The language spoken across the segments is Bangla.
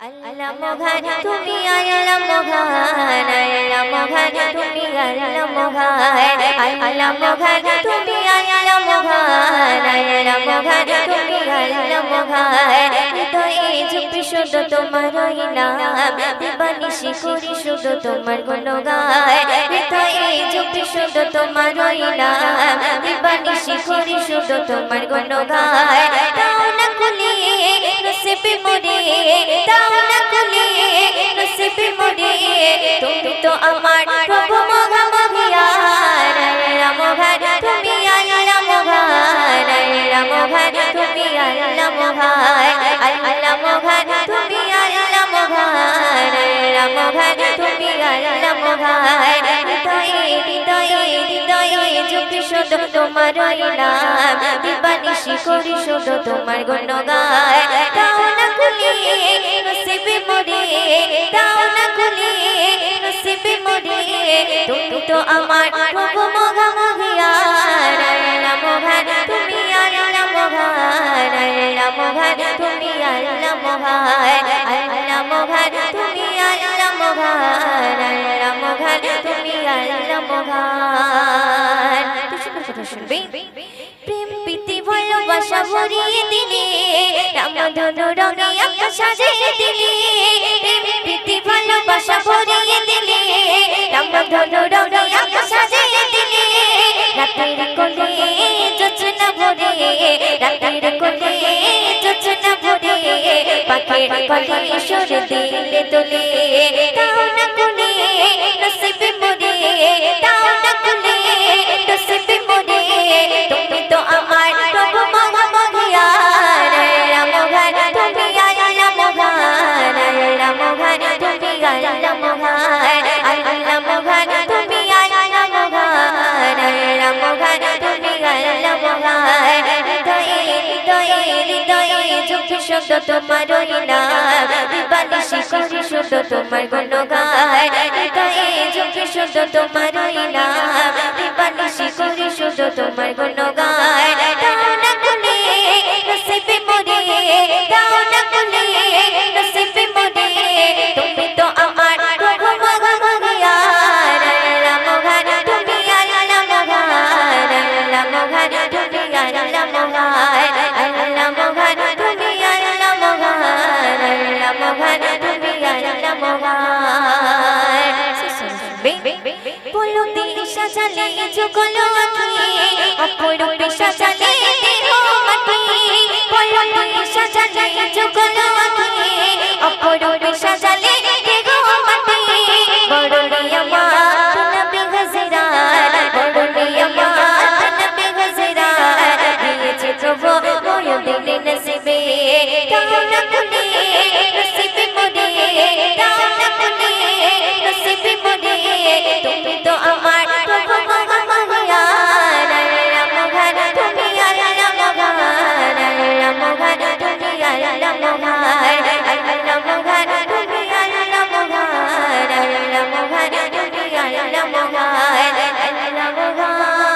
আল্লাহ মহান তুমি আল্লাহ মহান আল্লাহ মহান তুমি আল্লাহ মহান আল্লাহ মহান তুমি আল্লাহ মহান আল্লাহ মহান তুমি আল্লাহ মহান হৃদয়ে ঝুঁকি শুধু তোমারই নাম দিবানিশি করি শুধু তোমার গুণগান হৃদয়ে ঝুঁকি শুধু তোমারই নাম দিবানিশি করি শুধু তোমার গুণগান দাও না খুলিয়ে নসিবে মোরে দাও না খুলিয়ে নসিবে মোরে তুমি তো আমার প্রভু মহামহিয়ান আল্লাহ মহান তুমি আল্লাহ মহান আল্লাহ মহান তুমি আল্লাহ মহান আল্লাহ মহান তুমি আল্লাহ মহান আল্লাহ মহান তুমি আল্লাহ মহান হৃদয়ে হৃদয়ে হৃদয়ে ঝুঁকি শুধু তোমারই নাম দিবানিশি করি শুধু তোমার গুণগান দাও না খুলিয়ে নসিবে মোরে দাও না খুলিয়ে নসিবে মোরে তুমি তো আমার প্রভু মহামহিয়ান আল্লাহ মহান তুমি আল্লাহ মহান আল্লাহ মহান তুমি আল্লাহ মহান আল্লাহ মহান তুমি আল্লাহ মহান আল্লাহ মহান তুমি আল্লাহ মহান কথা শুনবে প্রেম প্রীতি ভালোবাসা ভরিয়ে দিলে রামধনু রঙে আকাশ সাজিয়ে দিলে প্রেম প্রীতি ভালোবাসা ভরিয়ে দিলে রামধনু রঙে আকাশ সাজিয়ে দিলে রাতের কোলে যোজনা ভরে রাতের কোলে যোজনা ভরে পাখির পাখি সুর দিলে তোলে দাও না কোলে নসিবে মোরে দাও না কোলে নসিবে মোরে তুমি তো আমার প্রভু মহামহিয়ান আল্লাহ মহান তুমি আল্লাহ মহান আল্লাহ মহান তুমি আল্লাহ মহান আল্লাহ মহান তুমি আল্লাহ মহান আল্লাহ মহান তুমি আল্লাহ মহান হৃদয়ে হৃদয়ে হৃদয়ে ঝুঁকি শুধু তোমারই নাম দিবানিশি করি শুধু তোমার গুণগান হৃদয়ে ঝুঁকি শুধু তোমারই নাম দিবানিশি করি শুধু তোমার গুণগান দাও না খুলিয়ে নসিবে মোরে দাও না খুলিয়ে নসিবে মোরে তুমি তো আমার প্রভু মহামহিয়ান আল্লাহ মহান তুমি আল্লাহ মহান আল্লাহ মহান তুমি আল্লাহ মহান আল্লাহ মহান তুমি আল্লাহ মহান আল্লাহ মহান তুমি আল্লাহ মহান বলো দিয়ে সাজালে যুগলো আঁকি অপরূপে সাজালে দেহ মাটি বলো দিয়ে সাজালে যুগলো আঁকি অপরূপে সাজালে দেহ মাটি বড় আমার নবী হযরত বড় আমার নবী হযরত দিয়েছে প্রভু মোয় দিলে নসিবে দাও না খুলিয়ে নসিবে মোরে দাও না খুলিয়ে নসিবে মোরে তুমি তো আমার প্রভু মহামহিয়ান আল্লাহ মহান তুমি আল্লাহ মহান আল্লাহ মহান তুমি আল্লাহ মহান আল্লাহ মহান তুমি আল্লাহ মহান আল্লাহ মহান তুমি আল্লাহ মহান আল্লাহ মহান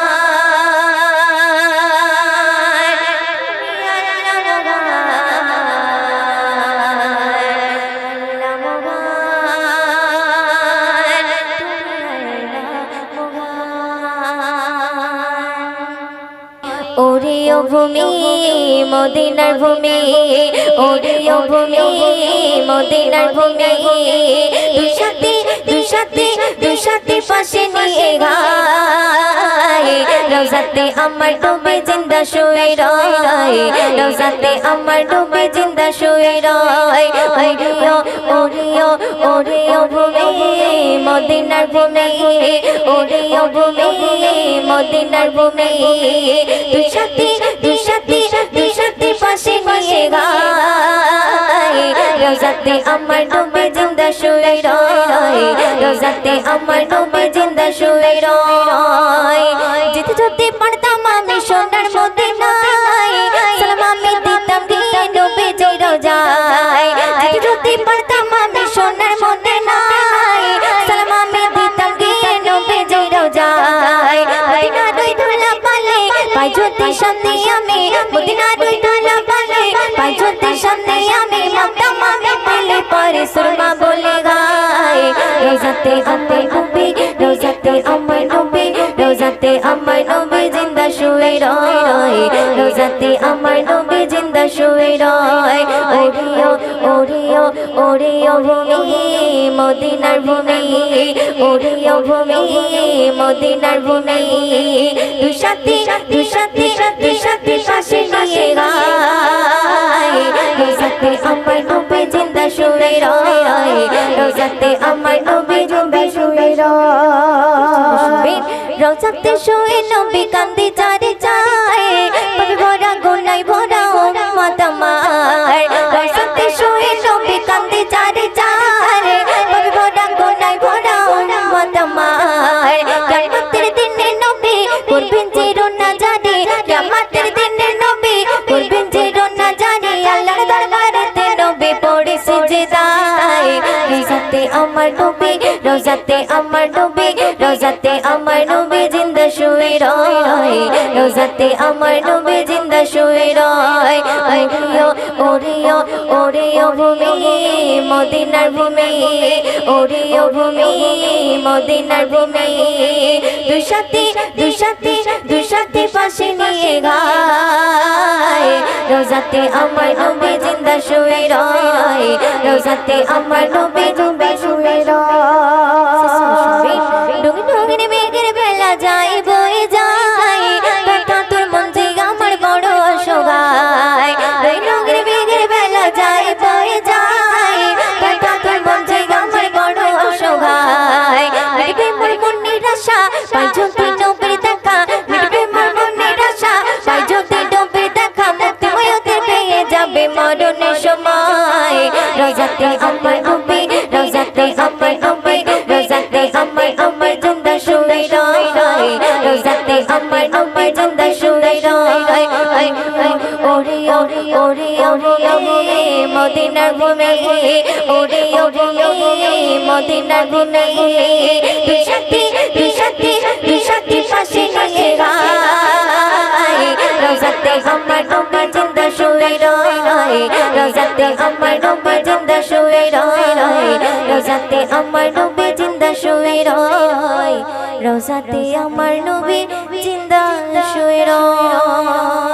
ওরে ও ভূমি মদিনার ভূমি ওরে ও ভূমি মদিনার ভূমি দুই সাথে পাশে নিয়ে গায় রওজাতে আমার ডুবে জিন্দা শুয়ে রয় রওজাতে আমার ডুবে জিন্দা শুয়ে রয় ওরে ও ভূমি মদিনার ভূমি ওরে ও ভূমি মদিনার ভূমি দুই সাথে পাশে নিয়ে গায় রওজাতে আমার ডুবে জিন্দা শুয়ে রয় রওজাতে আমার ডুবে জিন্দা শুয়ে রয় যেতে যেতে পড়তাম আমি সোনার মদিনায় সালাম আমি দিতাম গিয়ে ডুবে যে রোজায় যেতে যেতে পড়তাম আমি সোনার মদিনায় সালাম আমি দিতাম গিয়ে ডুবে যে রোজায় মদিনার ওই ধুলা পালে পাই জ্যোতি সামনে আমি মদিনার ওই ধুলা পালে পাই জ্যোতি সামনে আমি মাতা মামি পেলে রোজাতে আমার নবী রোজাতে আমার নবী রোজাতে আমার নবী জিন্দা শুয়ে রয় রোজাতে আমার নবী জিন্দা শুয়ে রয় ওরিও ওরিও ওরিও ভূমি মদিনার ভূমি ওরিও ভূমি মদিনার ভূমি দুসাতি দুসাতি দুসাতি পাশে নিয়ে গায় রোজাতে আমার নবী জিন্দা শুয়ে রয় রোজাতে আমার নবী জিন্দা শুয়ে রয় রোজাতে শুয়ে নবী কান্দি চারে যায় পাপে ভরা গুনায় ভরা উম্মত আমার রোজাতে শুয়ে নবী কান্দি চারে যায় পাপে ভরা গুনায় ভরা উম্মত আমার কিয়ামতের দিনে নবী করবেন যে রোনা জারি কিয়ামতের দিনে নবী করবেন যে রোনা জারি আল্লাহর দরবারেতে নবী পড়ে সিজদায় রোজাতে আমার নবী রোজাতে আমার নবী রোজাতে আমার নবী জিন্দা শুয়ে রয় রোজাতে আমার নবী জিন্দা শুয়ে রয় ওরিও ওরিও ওরিও ভূমি মদিনার ভূমি ওরিও ভূমি মদিনার ভূমি দুসাতি দুসাতি দুসাতি পাশে নিয়ে গায় রোজাতে আমার নবী জিন্দা শুয়ে রয় রোজাতে আমার নবী জিন্দা শুয়ে রয় ডুগডুগির মেঘের বেলা যায় বয়ে যায় দেখা তোর মন যে আমার বড় অসহায় ডুগডুগির মেঘের বেলা যায় বয়ে যায় দেখা তোর মন যে আমার বড় অসহায় মিটবে মোর মনের আশা পাই যদি নবীর দেখা মিটবে মোর মনের আশা পাই যদি নবীর দেখা মুক্তি হয়ে পেয়ে যাবে মরণের সময় রোজাতে আমার নবী রোজাতে আমার নবী রোজাতে আমার আমার জিন্দা শুয়ে রয় রোজাতে আমার নবী জিন্দা শুয়ে রয় ওরে ওরে ওরে ওরে মদিনার ভূমি ওরে ওরে মদিনার ভূমি দুসাতি দুসাতি দুসাতি পাশে নিয়ে গায় রোজাতে আমার নবী জিন্দা শুয়ে রয় রোজাতে আমার নবী জিন্দা শুয়ে রয় রোজাতে আমার নবী জিন্দা শুয়ে রয় রোজাতে আমার নবী জিন্দা শুয়ে রয়।